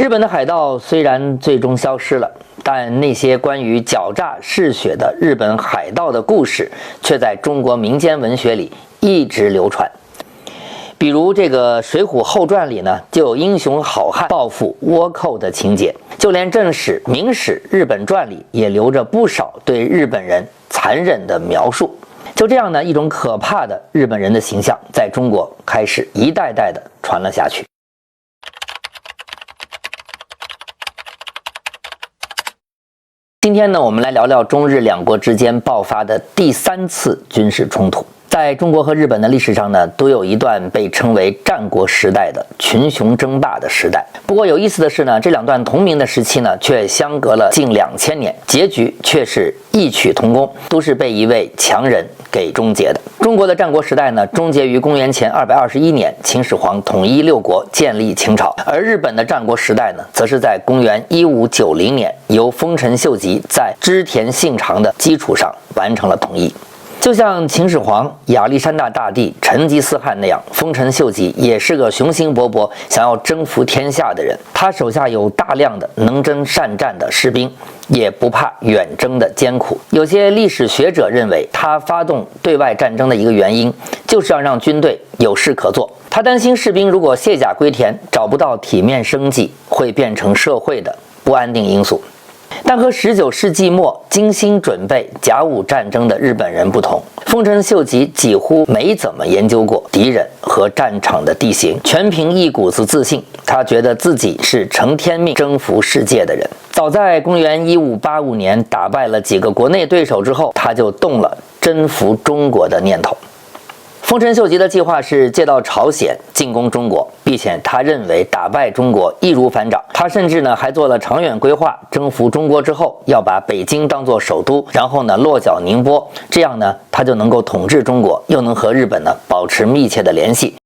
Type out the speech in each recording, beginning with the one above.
日本的海盗虽然最终消失了，但那些关于狡诈嗜血的日本海盗的故事却在中国民间文学里一直流传。比如这个《水浒后传》里呢，就有英雄好汉报复倭寇的情节，就连正史、明史《日本传》里也留着不少对日本人残忍的描述。就这样呢，一种可怕的日本人的形象在中国开始一代代的传了下去。今天呢，我们来聊聊中日两国之间爆发的第3次军事冲突。在中国和日本的历史上呢，都有一段被称为战国时代的群雄争霸的时代。不过有意思的是呢，这两段同名的时期呢，却相隔了近2000年，结局却是异曲同工，都是被一位强人给终结的。中国的战国时代呢，终结于公元前221年，秦始皇统一6国，建立秦朝；而日本的战国时代呢，则是在公元1590年，由丰臣秀吉在织田信长的基础上完成了统一。就像秦始皇、亚历山大大帝、成吉思汗那样，丰臣秀吉也是个雄心勃勃、想要征服天下的人。他手下有大量的能征善战的士兵，也不怕远征的艰苦。有些历史学者认为，他发动对外战争的一个原因，就是要让军队有事可做。他担心士兵如果卸甲归田，找不到体面生计，会变成社会的不安定因素。但和19世纪末精心准备甲午战争的日本人不同，丰臣秀吉几乎没怎么研究过敌人和战场的地形，全凭一股子自信。他觉得自己是承天命征服世界的人。早在公元1585年打败了几个国内对手之后，他就动了征服中国的念头。丰臣秀吉的计划是借道朝鲜进攻中国，并且他认为打败中国易如反掌。他甚至呢还做了长远规划，征服中国之后要把北京当作首都，然后呢落脚宁波，这样呢他就能够统治中国，又能和日本呢保持密切的联系。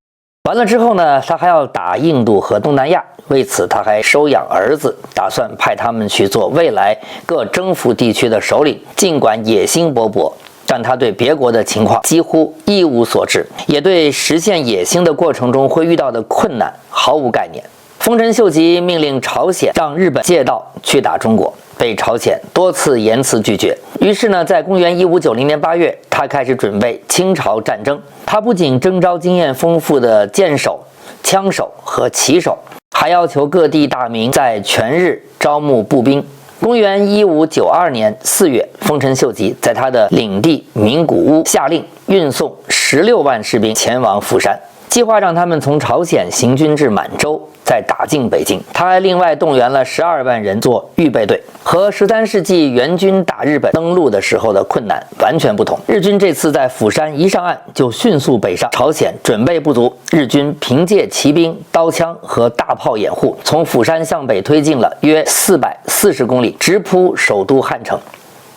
完了之后呢，他还要打印度和东南亚，为此他还收养儿子，打算派他们去做未来各征服地区的首领。尽管野心勃勃，但他对别国的情况几乎一无所知，也对实现野心的过程中会遇到的困难毫无概念。丰臣秀吉命令朝鲜让日本借道去打中国，被朝鲜多次严词拒绝。于是呢，在公元1590年8月，他开始准备清朝战争。他不仅征召经验丰富的剑手、枪手和骑手，还要求各地大名在全日招募步兵。公元1592年4月，丰臣秀吉在他的领地名古屋下令运送16万士兵前往釜山，计划让他们从朝鲜行军至满洲，再打进北京。他还另外动员了12万人做预备队，和13世纪元军打日本登陆的时候的困难完全不同。日军这次在釜山一上岸就迅速北上，朝鲜准备不足，日军凭借骑兵、刀枪和大炮掩护，从釜山向北推进了约440公里，直扑首都汉城。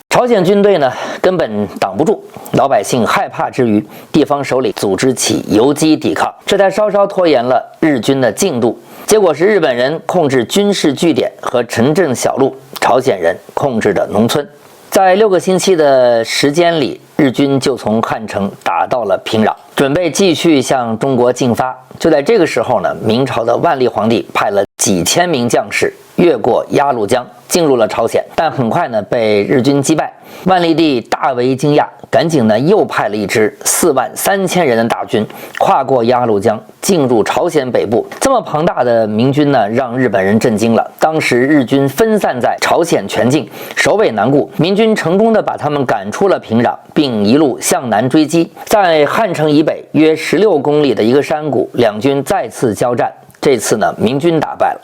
朝鲜军队呢根本挡不住，老百姓害怕之余，地方首领组织起游击抵抗，这才稍稍拖延了日军的进度。结果是日本人控制军事据点和城镇小路，朝鲜人控制的农村。在6个星期的时间里，日军就从汉城打到了平壤，准备继续向中国进发。就在这个时候呢，明朝的万历皇帝派了几千名将士越过鸭绿江进入了朝鲜，但很快呢被日军击败。万历帝大为惊讶，赶紧呢又派了一支43000人的大军跨过鸭绿江进入朝鲜北部。这么庞大的明军呢，让日本人震惊了。当时日军分散在朝鲜全境，首尾难顾，明军成功的把他们赶出了平壤，并一路向南追击。在汉城以北约16公里的一个山谷，两军再次交战，这次呢明军打败了。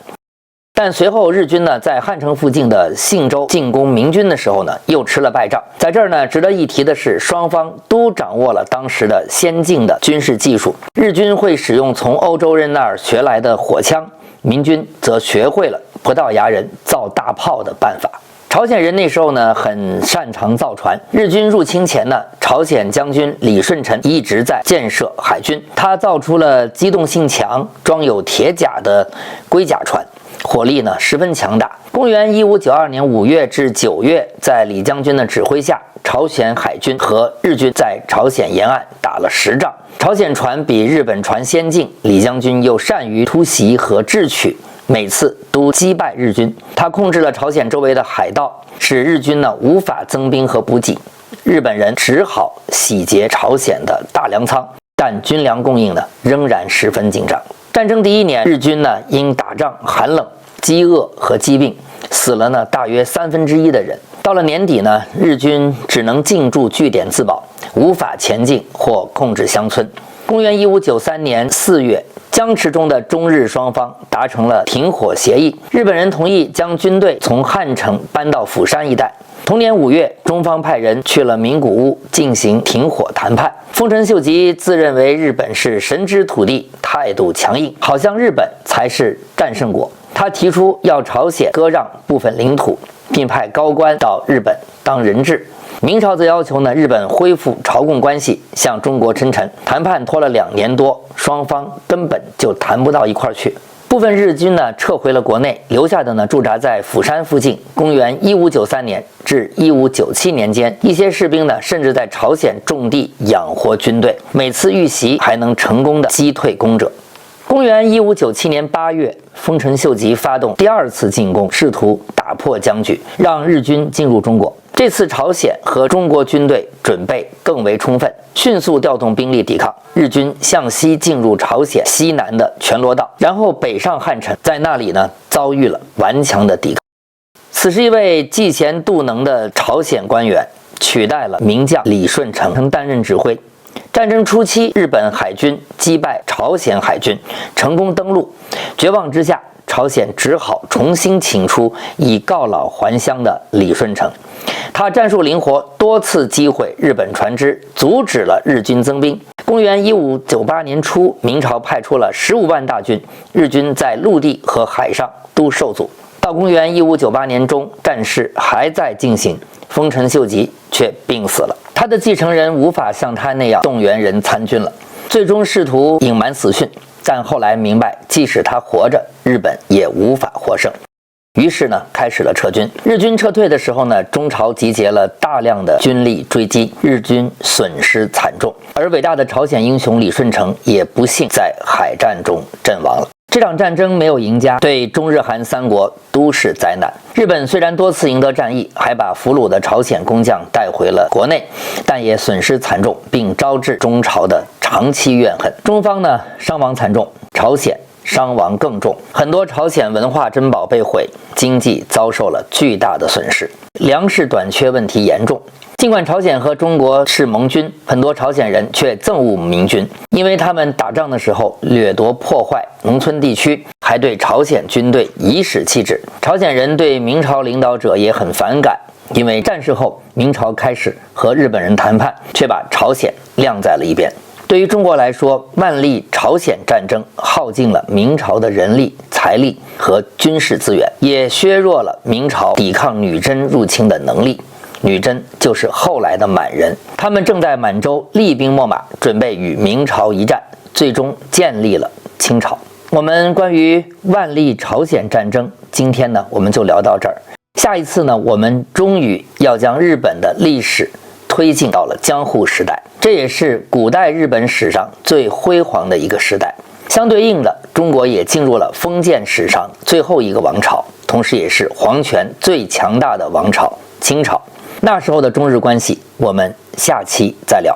但随后日军呢在汉城附近的信州进攻明军的时候呢，又吃了败仗。在这儿呢值得一提的是，双方都掌握了当时的先进的军事技术。日军会使用从欧洲人那儿学来的火枪，明军则学会了葡萄牙人造大炮的办法。朝鲜人那时候呢很擅长造船，日军入侵前呢，朝鲜将军李舜臣一直在建设海军，他造出了机动性强、装有铁甲的龟甲船，火力呢十分强大。公元1592年5月至9月，在李将军的指挥下，朝鲜海军和日军在朝鲜沿岸打了10仗。朝鲜船比日本船先进，李将军又善于突袭和智取，每次都击败日军。他控制了朝鲜周围的海道，使日军呢无法增兵和补给，日本人只好洗劫朝鲜的大粮仓，但军粮供应呢仍然十分紧张。战争第1年，日军呢因打仗、寒冷、饥饿和疾病，死了呢大约1/3的人。到了年底呢，日军只能进驻据点自保，无法前进或控制乡村。公元1593年4月，僵持中的中日双方达成了停火协议，日本人同意将军队从汉城搬到釜山一带。同年5月，中方派人去了名古屋进行停火谈判。丰臣秀吉自认为日本是神之土地，态度强硬，好像日本才是战胜国。他提出要朝鲜割让部分领土，并派高官到日本当人质。明朝则要求呢日本恢复朝贡关系，向中国称臣。谈判拖了2年多，双方根本就谈不到一块儿去。部分日军呢撤回了国内，留下的呢驻扎在釜山附近。公元1593年至1597年间，一些士兵呢甚至在朝鲜种地养活军队，每次遇袭还能成功的击退攻者。公元1597年8月，丰臣秀吉发动第2次进攻，试图打破僵局，让日军进入中国。这次朝鲜和中国军队准备更为充分，迅速调动兵力抵抗。日军向西进入朝鲜西南的全罗道，然后北上汉城，在那里呢遭遇了顽强的抵抗。此时一位嫉贤妒能的朝鲜官员取代了名将李舜成担任指挥。战争初期，日本海军击败朝鲜海军，成功登陆。绝望之下，朝鲜只好重新请出已告老还乡的李舜成。他战术灵活，多次击毁日本船只，阻止了日军增兵。公元1598年初，明朝派出了15万大军，日军在陆地和海上都受阻。到公元1598年中，战事还在进行，丰臣秀吉却病死了。他的继承人无法像他那样动员人参军了，最终试图隐瞒死讯，但后来明白，即使他活着，日本也无法获胜。于是呢，开始了撤军。日军撤退的时候呢，中朝集结了大量的军力追击，日军损失惨重。而伟大的朝鲜英雄李舜成也不幸在海战中阵亡了。这场战争没有赢家，对中日韩3国都是灾难。日本虽然多次赢得战役，还把俘虏的朝鲜工匠带回了国内，但也损失惨重，并招致中朝的长期怨恨。中方呢，伤亡惨重，朝鲜伤亡更重，很多朝鲜文化珍宝被毁，经济遭受了巨大的损失，粮食短缺问题严重。尽管朝鲜和中国是盟军，很多朝鲜人却憎恶明军，因为他们打仗的时候掠夺破坏农村地区，还对朝鲜军队颐使气指。朝鲜人对明朝领导者也很反感，因为战事后明朝开始和日本人谈判，却把朝鲜晾在了一边。对于中国来说，万历朝鲜战争耗尽了明朝的人力、财力和军事资源，也削弱了明朝抵抗女真入侵的能力。女真就是后来的满人，他们正在满洲厉兵秣马，准备与明朝一战，最终建立了清朝。我们关于万历朝鲜战争，今天呢我们就聊到这儿。下一次呢，我们终于要将日本的历史推进到了江户时代，这也是古代日本史上最辉煌的一个时代。相对应的，中国也进入了封建史上最后一个王朝，同时也是皇权最强大的王朝——清朝。那时候的中日关系，我们下期再聊。